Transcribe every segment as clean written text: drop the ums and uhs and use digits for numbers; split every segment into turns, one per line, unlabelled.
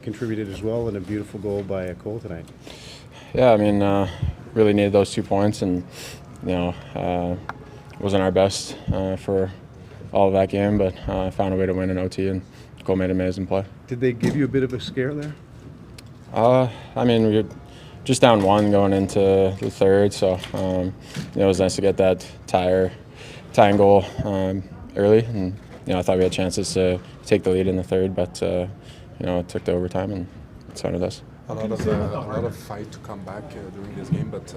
Contributed as well, and a beautiful goal by Cole tonight.
Yeah, I mean, really needed those 2 points, and wasn't our best for all of that game, but found a way to win in OT, and Cole made an amazing play.
Did they give you a bit of a scare there?
I mean, we were just down 1 going into the third, so it was nice to get that tying goal early, and I thought we had chances to take the lead in the third, but it took the overtime and it sounded us.
A lot of fight to come back during this game, but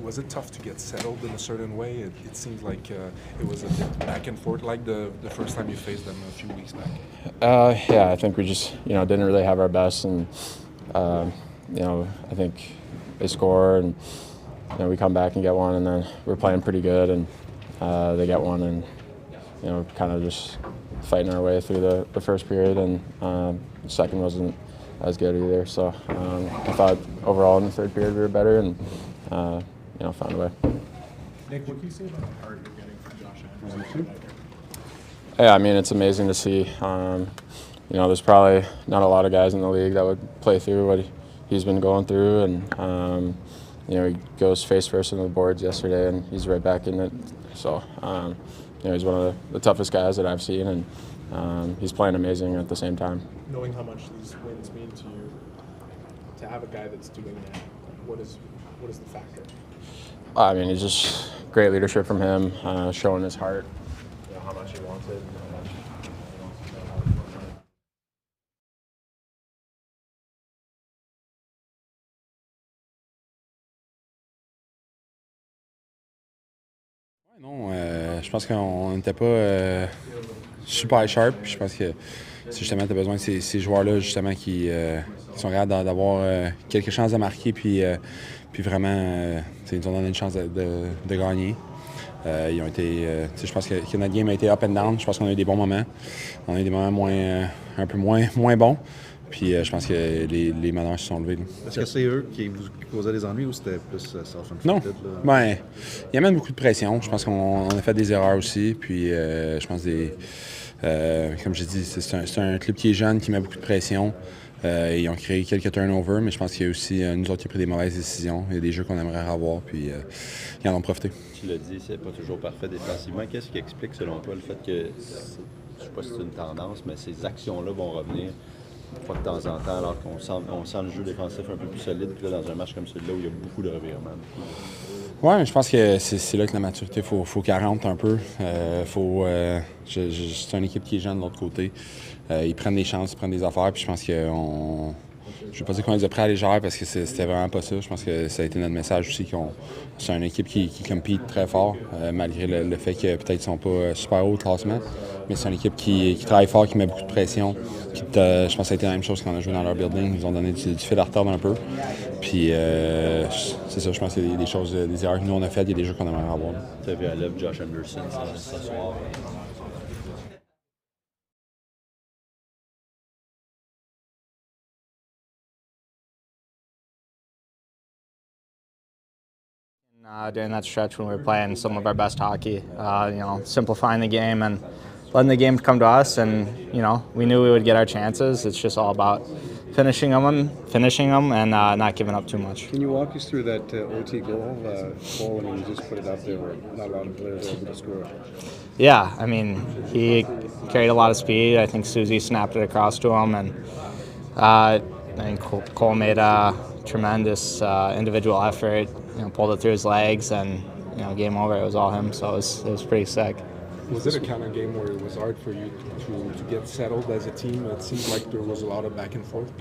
was it tough to get settled in a certain way? It seems like it was a bit back and forth, like the first time you faced them a few weeks back.
Yeah, I think we just didn't really have our best, and I think they score and we come back and get one, and then we're playing pretty good, and they get one, and kind of just fighting our way through the first period, and the second wasn't as good either. So I thought overall in the third period we were better, and found a way.
Nick, what can you say about the heart you're getting from Josh Anderson?
Yeah, I mean, it's amazing to see. There's probably not a lot of guys in the league that would play through what he's been going through, and he goes face first on the boards yesterday, and he's right back in it. So he's one of the toughest guys that I've seen, and he's playing amazing at the same time.
Knowing how much these wins mean to you, to have a guy that's doing that, what is the factor?
I mean, he's just great leadership from him, showing his heart, how much he wants it.
Non, je pense qu'on n'était pas super sharp. Je pense que c'est justement, tu as besoin de ces joueurs-là justement qui sont capables d'avoir quelque chose à marquer, puis vraiment, ils nous ont donné une chance de gagner. Ils ont été, je pense que notre game a été up and down. Je pense qu'on a eu des bons moments. On a eu des moments un peu moins bons. Puis je pense que les meneurs se sont levés.
Est-ce que c'est eux qui vous causaient des ennuis ou c'était plus self-inflicted?
Non. Ben, il y a même beaucoup de pression. Je pense qu'on a fait des erreurs aussi. Puis je pense comme j'ai dit, c'est un club qui est jeune, qui met beaucoup de pression. Ils ont créé quelques turnovers, mais je pense qu'il y a aussi nous autres qui ont pris des mauvaises décisions. Il y a des jeux qu'on aimerait avoir, puis ils en ont profité.
Tu l'as dit, c'est pas toujours parfait défensivement. Qu'est-ce qui explique selon toi le fait que, je ne sais pas si c'est une tendance, mais ces actions-là vont revenir une fois de temps en temps, alors qu'on sent le jeu défensif un peu plus solide. Puis là, dans un match comme celui-là où il y a beaucoup de revirements.
Oui, mais je pense que c'est là que la maturité, faut qu'elle rentre un peu. C'est une équipe qui est jeune de l'autre côté. Ils prennent des chances, ils prennent des affaires, puis je pense que je ne vais pas dire qu'on les a pris à légère parce que c'était vraiment pas ça. Je pense que ça a été notre message aussi c'est une équipe qui compete très fort, malgré le fait que peut-être ils sont pas super haut au classement. Mais c'est une équipe qui travaille fort, qui met beaucoup de pression. Je pense que ça a été la même chose quand on a joué dans leur building. Ils nous ont donné du fil à retordre un peu. Puis c'est ça, je pense qu'il y a des choses, des erreurs que nous on a faites, il y a des jeux qu'on aimerait avoir.
Tu as vu à l'œuvre Josh Anderson ce soir.
During that stretch when we were playing some of our best hockey, simplifying the game and letting the game come to us, and we knew we would get our chances. It's just all about finishing them and not giving up too much.
Can you walk us through that OT goal? Cole, I mean, you just put it up there where not a lot of players are able to score.
Yeah, I mean, he carried a lot of speed. I think Suzuki snapped it across to him, and I think Cole made a tremendous individual effort. Pulled it through his legs, and game over. It was all him, so it was pretty sick.
Was it a kind of game where it was hard for you to get settled as a team? It seemed like there was a lot of back and forth.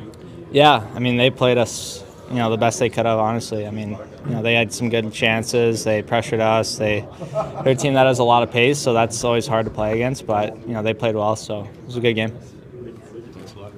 Yeah, I mean, they played us, the best they could have, honestly. I mean, they had some good chances. They pressured us. They're a team that has a lot of pace, so that's always hard to play against. But they played well, so it was a good game.
Thanks a lot.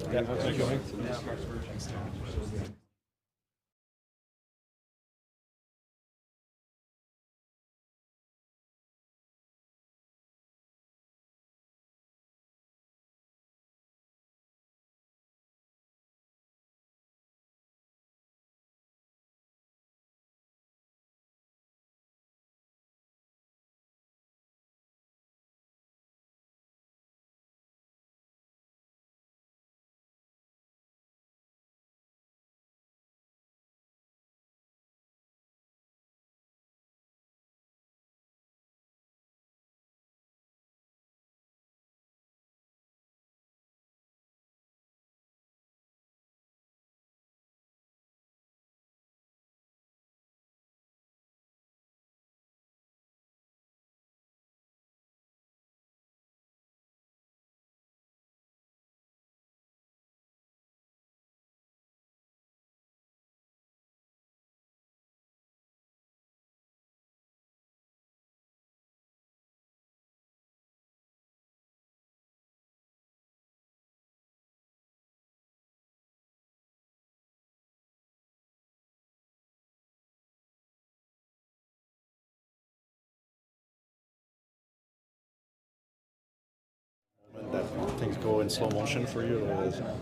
go in slow motion for you to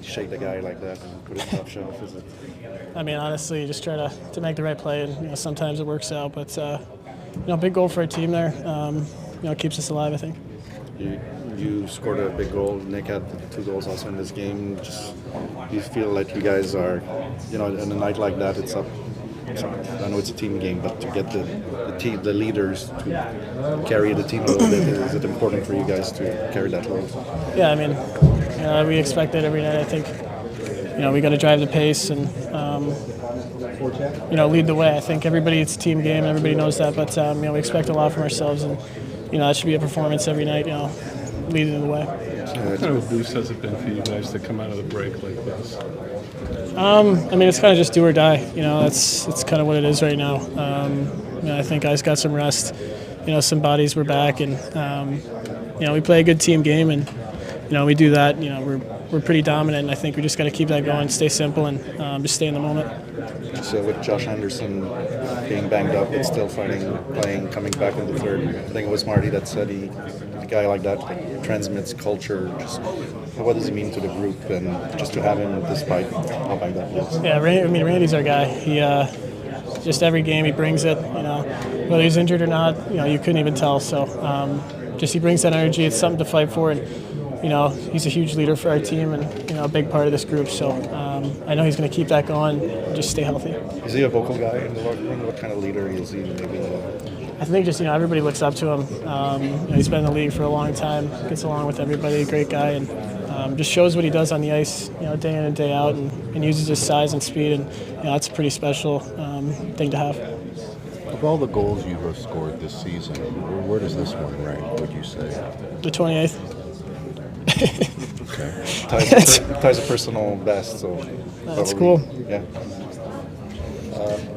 shake the guy like that and put it top shelf? Is it?
I mean, honestly, you just try to make the right play, and sometimes it works out. But big goal for our team there. Keeps us alive, I think.
You scored a big goal. Nick had 2 goals also in this game. Just you feel like you guys are, in a night like that, it's up. I know it's a team game, but to get the leaders to carry the team a little bit, is it important for you guys to carry that load?
Yeah, I mean, we expect that every night. I think, we got to drive the pace and, lead the way. I think it's a team game, and everybody knows that. But we expect a lot from ourselves, and that should be a performance every night. Leading the way.
What kind of a boost has it been for you guys to come out of the break like this?
It's kind of just do or die. That's kind of what it is right now. I think guys got some rest. Some bodies were back, and we play a good team game, and we do that. We're pretty dominant, and I think we just got to keep that going, stay simple, and just stay in the moment.
So with Josh Anderson being banged up, but still playing, coming back in the third, I think it was Marty that said a guy like that transmits culture. Just what does he mean to the group, and just to have him despite how banged up he is?
Yeah, Randy's our guy. He just every game he brings it. Whether he's injured or not, you couldn't even tell. So just he brings that energy. It's something to fight for, and he's a huge leader for our team, and a big part of this group. So I know he's going to keep that going. Just stay healthy.
Is he a vocal guy in the locker room? What kind of leader is he? Maybe.
I think just everybody looks up to him. He's been in the league for a long time. Gets along with everybody. Great guy, and just shows what he does on the ice. Day in and day out, and uses his size and speed. And that's a pretty special thing to have.
Of all the goals you have scored this season, where does this one rank, would you say?
The 28th.
Okay. Ties a personal best, so
that's cool.
Yeah.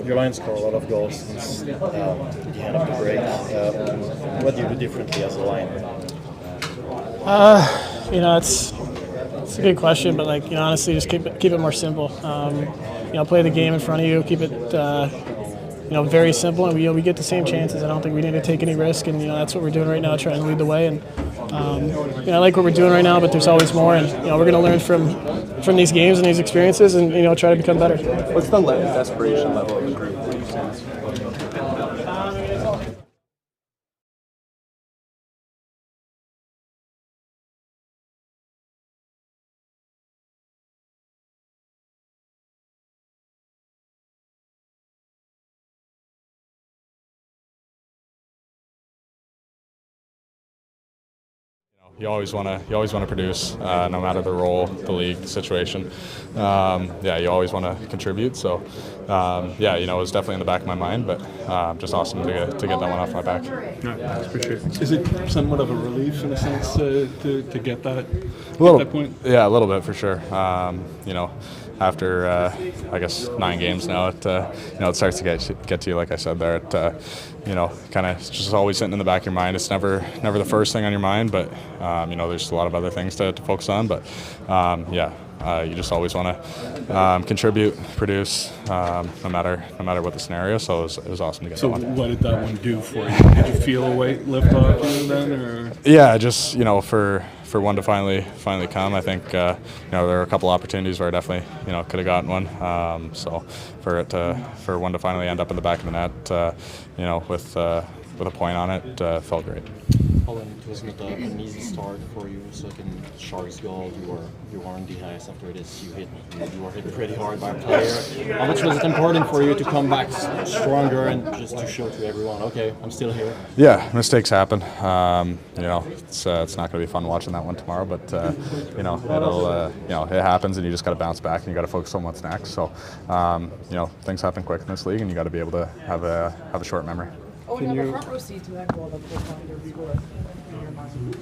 Your line score a lot of goals since the end of the break. What do you do differently as a line?
It's a good question, but honestly, just keep it more simple. Play the game in front of you. Keep it very simple, and we get the same chances. I don't think we need to take any risk, and that's what we're doing right now, trying to lead the way. And I like what we're doing right now, but there's always more, and we're going to learn from these games and these experiences, and try to become better.
What's the desperation level of the group that you sense?
You always want to produce, no matter the role, the league, the situation. You always want to contribute. So, it was definitely in the back of my mind, but just awesome to get that one off my back.
I appreciate it. Is it somewhat of a relief in a sense to get that?
That point? Yeah, a little bit for sure. After I guess 9 games now, it starts to get to you. Like I said there, kind of just always sitting in the back of your mind. It's never the first thing on your mind, but there's a lot of other things to focus on. But you just always want to contribute, produce, no matter what the scenario. So it was awesome to get that one.
So what did that one do for you? Did you feel a weight lift off you then, or?
Yeah, just for one to finally come, I think there were a couple opportunities where I definitely could have gotten one. So for one to finally end up in the back of the net, with a point on it, felt great.
Owen, it was not an easy start for you. Second Sharks goal, you were on the ice after this. You were hit pretty hard by a player. How much was it important for you to come back stronger and just to show to everyone, okay, I'm still here?
Yeah, mistakes happen. It's not going to be fun watching that one tomorrow, but it happens, and you just got to bounce back and you got to focus on what's next. So things happen quick in this league, and you got to be able to have a short memory.
Oh, you have a front row seat to that goal that will find your viewer in your mind.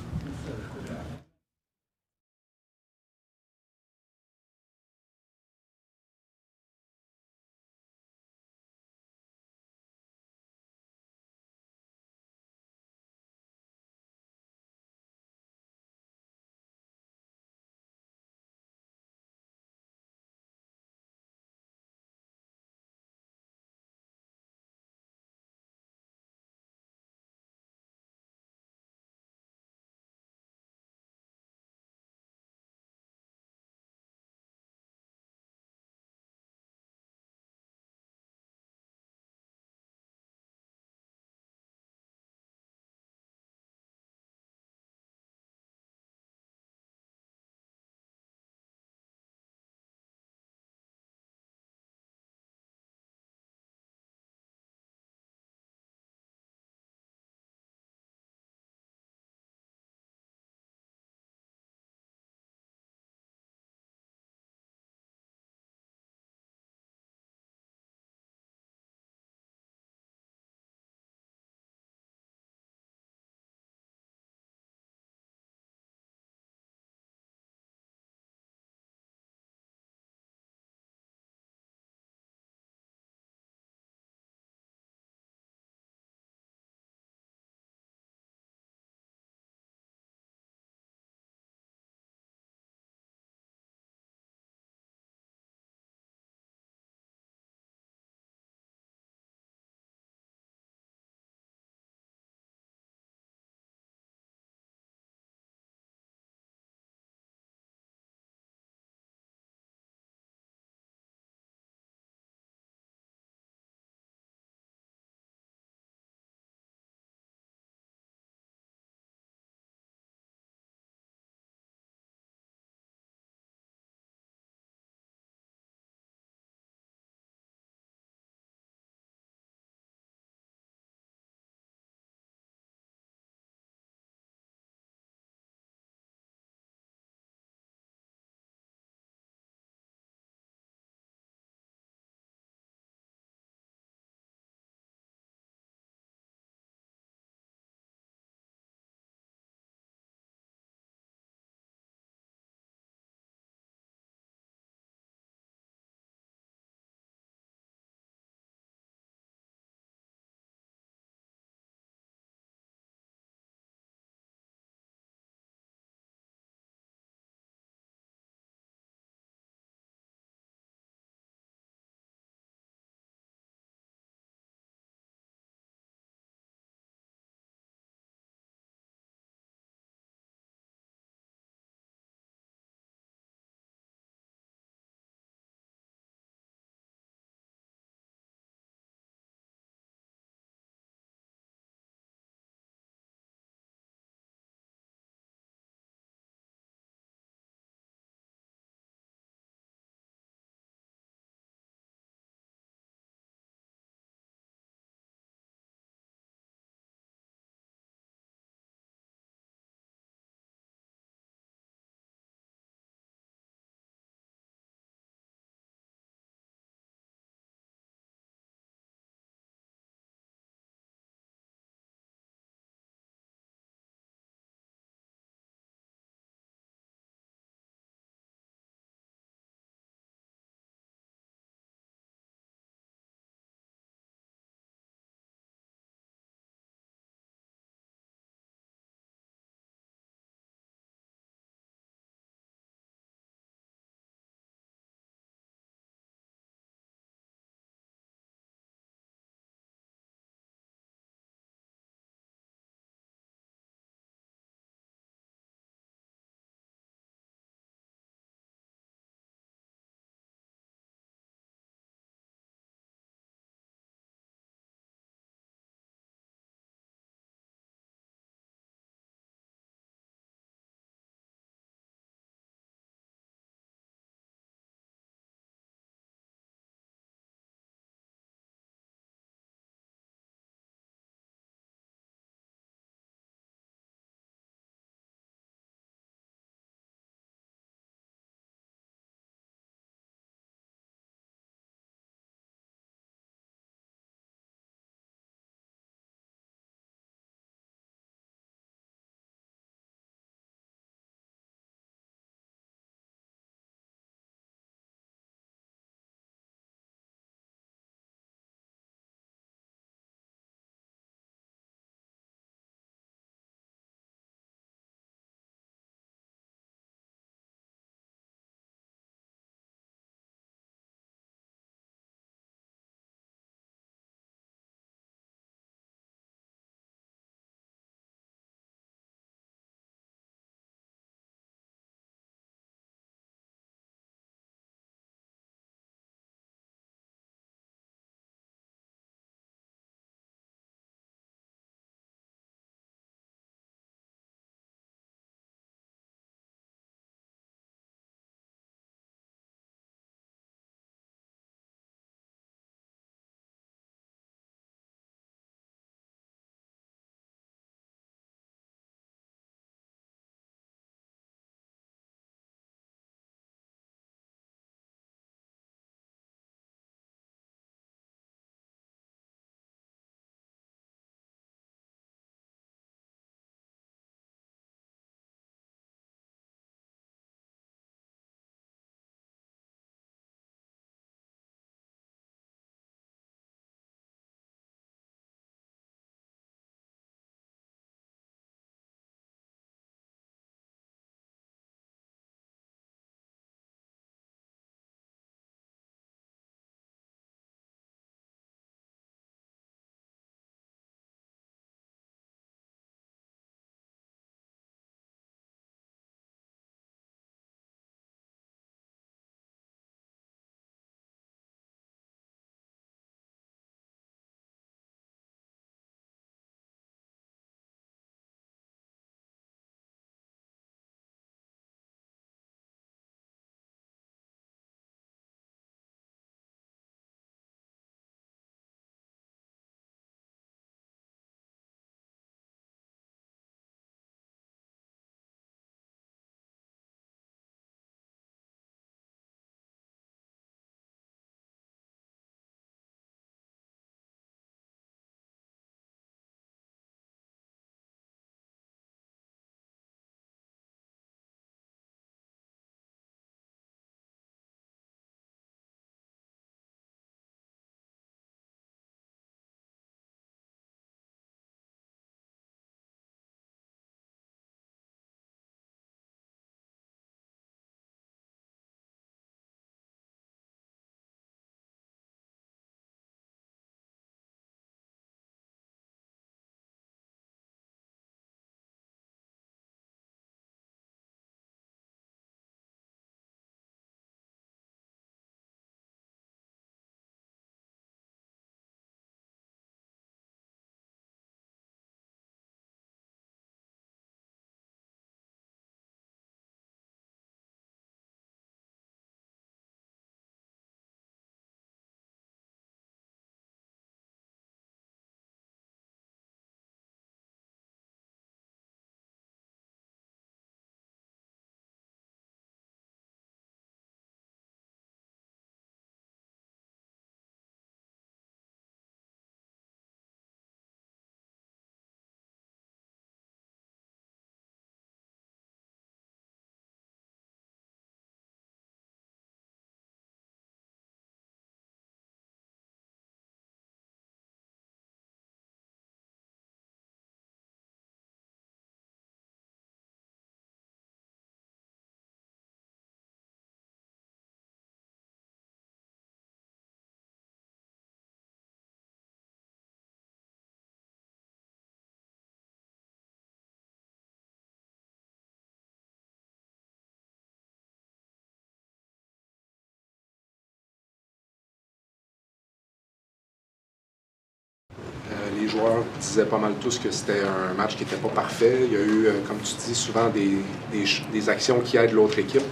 joueurs disaient pas mal tous que c'était un match qui n'était pas parfait. Il y a eu, comme tu dis, souvent des actions qui aident l'autre équipe.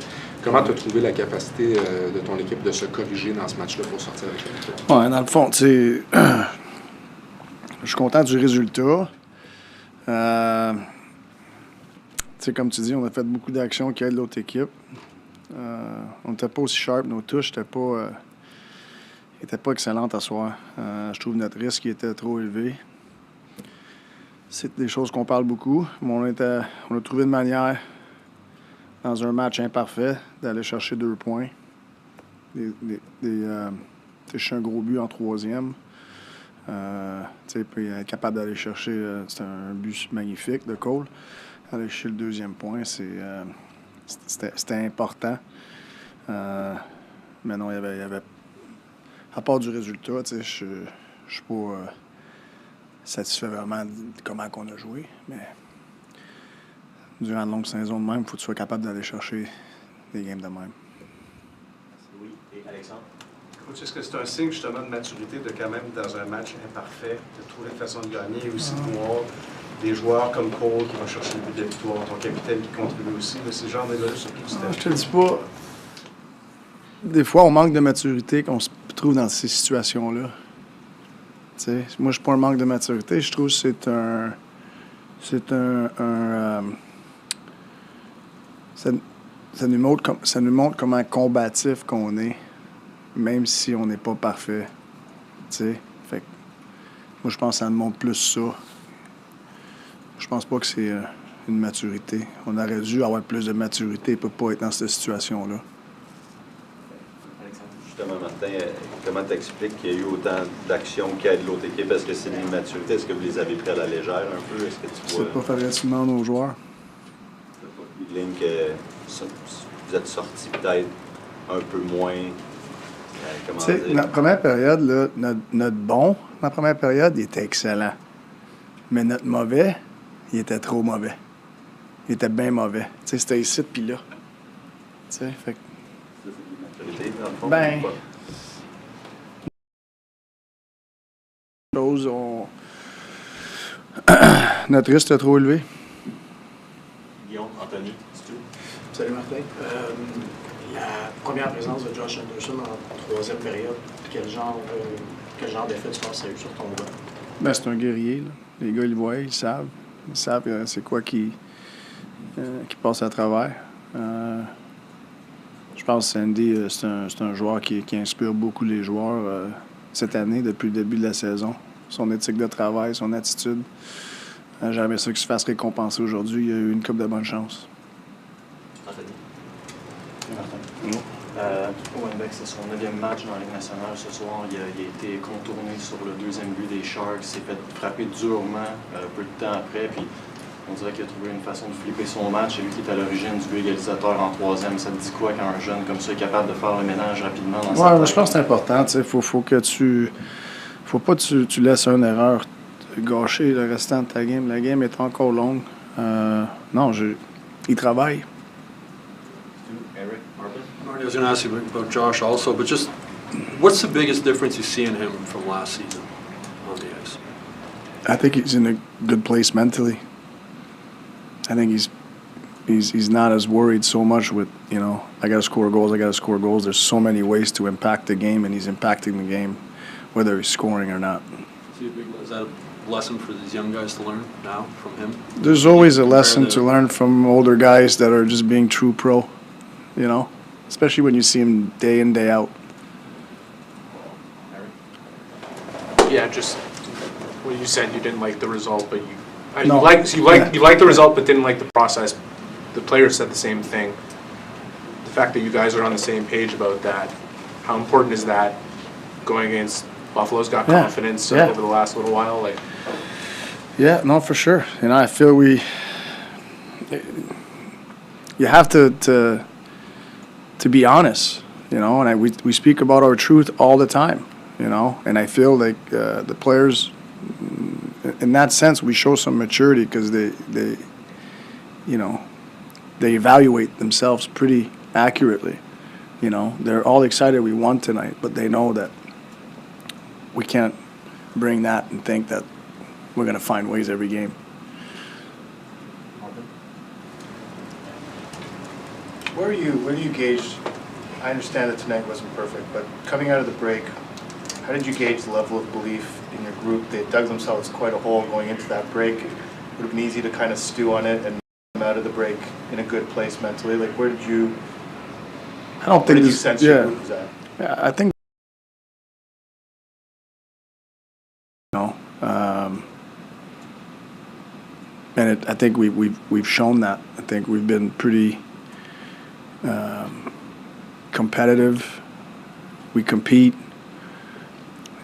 Comment tu as trouvé la capacité de ton équipe de se corriger dans ce match-là pour sortir avec la victoire?
Ouais, dans le fond, tu sais, je suis content du résultat. Tu sais, comme tu dis, on a fait beaucoup d'actions qui aident l'autre équipe. On n'était pas aussi sharp, nos touches n'étaient pas excellentes à soir. Je trouve notre risque qui était trop élevé. C'est des choses qu'on parle beaucoup, mais on a trouvé une manière, dans un match imparfait, d'aller chercher 2 points. Chercher un gros but en 3e. Puis être capable d'aller chercher, c'était un but magnifique de Cole. Aller chercher le 2e point, c'était important. Mais non, il y avait à part du résultat, je suis pas satisfait vraiment de comment on a joué. Mais durant une longue saison de même, il faut que tu sois capable d'aller chercher des games de même.
Oui, et Alexandre?
Est-ce que c'est un signe justement de maturité de quand même, dans un match imparfait, de trouver une façon de gagner et aussi de voir des joueurs comme Cole qui vont chercher le but de victoire, ton capitaine qui contribue aussi, c'est le genre de gars surtout c'était.
Je te dis pas. Des fois, on manque de maturité qu'on se trouve dans ces situations-là. T'sais, moi, je suis pas un manque de maturité. Je trouve que ça nous montre comment combatif qu'on est, même si on n'est pas parfait. T'sais? Fait que, moi, je pense que ça nous montre plus ça. Je pense pas que c'est une maturité. On aurait dû avoir plus de maturité et ne pas être dans cette situation-là.
Justement, Martin, comment t'expliques qu'il y a eu autant d'actions qui aident l'autre équipe? Est-ce que c'est de l'immaturité? Est-ce que vous les avez pris à la légère un peu? Est-ce que tu vois...
C'est pas facilement nos joueurs.
Une ligne que vous êtes sortis peut-être un peu moins... comment dire?
La première période, là, notre bon, la première période, il était excellent. Mais notre mauvais, il était trop mauvais. Il était bien mauvais. T'sais, c'était ici puis là. Fait que... Ben, notre risque est trop élevé.
Guillaume, Anthony, c'est tout.
Salut Martin. La première présence de Josh Anderson en 3e période, quel genre d'effet tu penses que ça a eu sur ton banc?
Ben, c'est un guerrier. Là. Les gars, ils le voient, ils savent. Ils savent c'est quoi qui passe à travers. Je pense que Sandy, c'est un joueur qui inspire beaucoup les joueurs cette année, depuis le début de la saison. Son éthique de travail, son attitude. J'aimerais ça qu'il se fasse récompenser aujourd'hui. Il a eu une coupe de bonne chance.
Owen Beck, c'est son 9e match dans la Ligue nationale ce soir. Il a été contourné sur le 2e but des Sharks. Il s'est fait frapper durement peu de temps après. Puis on dirait qu'il a trouvé une façon de flipper son match. C'est lui qui est à l'origine du but égalisateur en 3e. Ça te dit quoi quand un jeune comme ça est capable de faire le ménage rapidement dans sa tête?
Je pense que c'est important. Il faut que faut pas que tu laisses une erreur gâcher le restant de ta game. La game est encore longue. Il travaille.
Marty, I was going to ask you about Josh also, but just what's the biggest difference you see in him from last season on the ice?
I think he's in a good place mentally. I think he's not as worried so much with, I got to score goals. There's so many ways to impact the game, and he's impacting the game, whether he's scoring or not.
Is that a lesson for these young guys to learn now from him?
There's always a lesson to learn from older guys that are just being true pro, especially when you see him day in, day out.
Yeah, just what you said, you didn't like the result, but you liked the result, but didn't like the process. The players said the same thing. The fact that you guys are on the same page about that, how important is that going against Buffalo's got confidence over the last little while?
Yeah, no, for sure. I feel you have to be honest, and we speak about our truth all the time, and I feel like the players, in that sense, we show some maturity because they evaluate themselves pretty accurately. They're all excited we won tonight, but they know that we can't bring that and think that
we're going to find ways every game.
Where do you gauge? I understand that tonight wasn't perfect, but coming out of the break, how did you gauge the level of belief in your group? They dug themselves quite a hole going into that break. It would have been easy to kind of stew on it and come out of the break in a good place mentally. Like, where did you?
I don't think
you sense your group was at?
Yeah, I think. And I think we've shown that. I think we've been pretty competitive. We compete.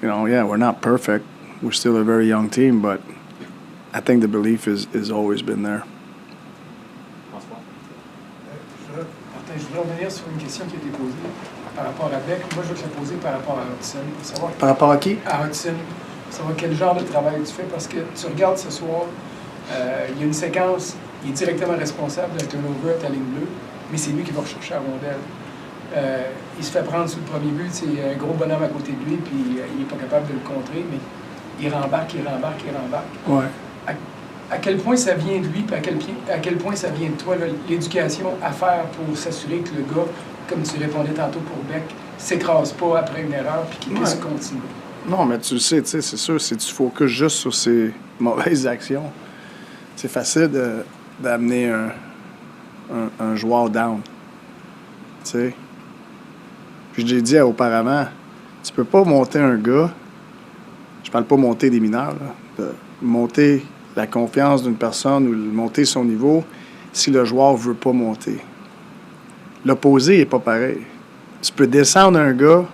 We're not perfect. We're still a very young team, but I think the belief is always been there.
Martin, je voudrais revenir sur une question qui a été posée par rapport à Beck. Moi, je veux te la poser par rapport à Hutson. Savoir
Par rapport à qui?
À Hutson. Savoir quel genre de travail tu fais, parce que tu regardes ce soir, il y a une séquence, il est directement responsable d'un turnover à la ligne bleue, mais c'est lui qui va rechercher la rondelle. Il se fait prendre sur le premier but, c'est un gros bonhomme à côté de lui, puis il n'est pas capable de le contrer, mais il rembarque.
Ouais.
À quel point ça vient de lui, puis à quel point ça vient de toi, l'éducation à faire pour s'assurer que le gars, comme tu répondais tantôt pour Beck, s'écrase pas après une erreur, puis qu'il puisse continuer?
Non, mais tu le sais, c'est sûr, si tu focuses juste sur ces mauvaises actions, c'est facile d'amener un joueur down. Tu sais. Puis j'ai dit auparavant, tu peux pas monter un gars, je parle pas monter des mineurs, là, de monter la confiance d'une personne ou monter son niveau si le joueur veut pas monter. L'opposé n'est pas pareil. Tu peux descendre un gars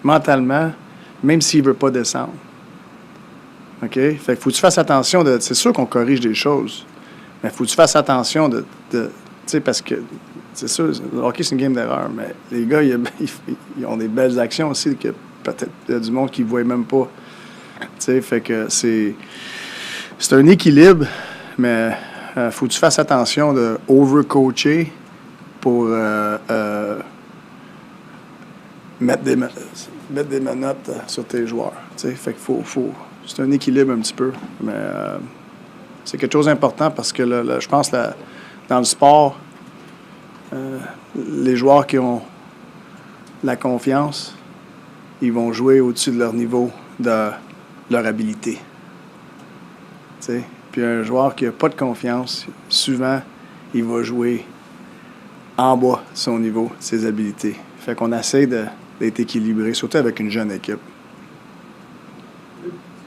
mentalement, même s'il veut pas descendre. OK? Fait qu'il faut que tu fasses attention de. C'est sûr qu'on corrige des choses, mais il faut que tu fasses attention de tu sais, parce que c'est sûr, le hockey, c'est une game d'erreur, mais les gars, ils ont des belles actions aussi que peut-être il y a du monde qui ne voit même pas. Tu sais, fait que c'est un équilibre, mais faut que tu fasses attention de overcoacher pour mettre des menottes sur tes joueurs. Tu sais, fait qu'il faut c'est un équilibre un petit peu, mais c'est quelque chose d'important parce que je pense dans le sport, les joueurs qui ont la confiance, ils vont jouer au-dessus de leur niveau, de leur habilité. T'sais? Puis un joueur qui n'a pas de confiance, souvent, il va jouer en bas de son niveau, de ses habilités. Fait qu'on essaie d'être équilibré, surtout avec une jeune équipe.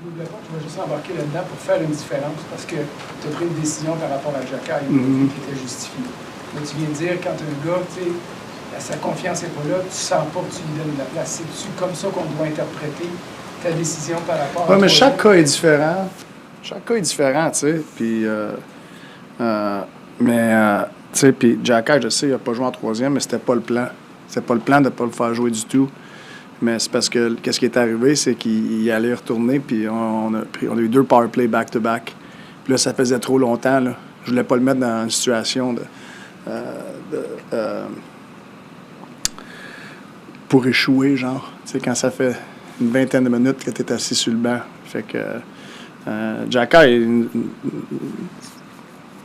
Je vais juste embarquer là-dedans pour faire une différence, parce que tu as pris une décision par rapport à Jacques qui était justifiée. Là, tu viens de dire, quand un gars, tu sais, sa confiance n'est pas là, tu sens pas que tu lui donnes de la place. C'est-tu comme ça qu'on doit interpréter ta décision par rapport à...
Oui, mais chaque cas est différent. Chaque cas est différent, tu sais. Puis, tu sais, puis Jacques, je sais, il n'a pas joué en troisième, mais c'était pas le plan. C'était pas le plan de ne pas le faire jouer du tout. Mais c'est parce que qu'est-ce qui est arrivé, c'est qu'il allait retourner, puis on a eu 2 power play back-to-back. Puis là, ça faisait trop longtemps, là. Je voulais pas le mettre dans une situation pour échouer, genre. Tu sais, quand ça fait une vingtaine de minutes que tu es assis sur le banc. Fait que Jacques,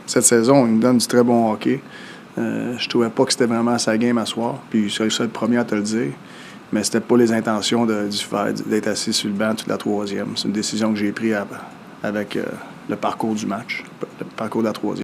cette saison, il me donne du très bon hockey. Je trouvais pas que c'était vraiment sa game à soir, puis je serais le premier à te le dire. Mais c'était pas les intentions d'être assis sur le banc toute la troisième. C'est une décision que j'ai prise avec le parcours du match, le parcours de la troisième.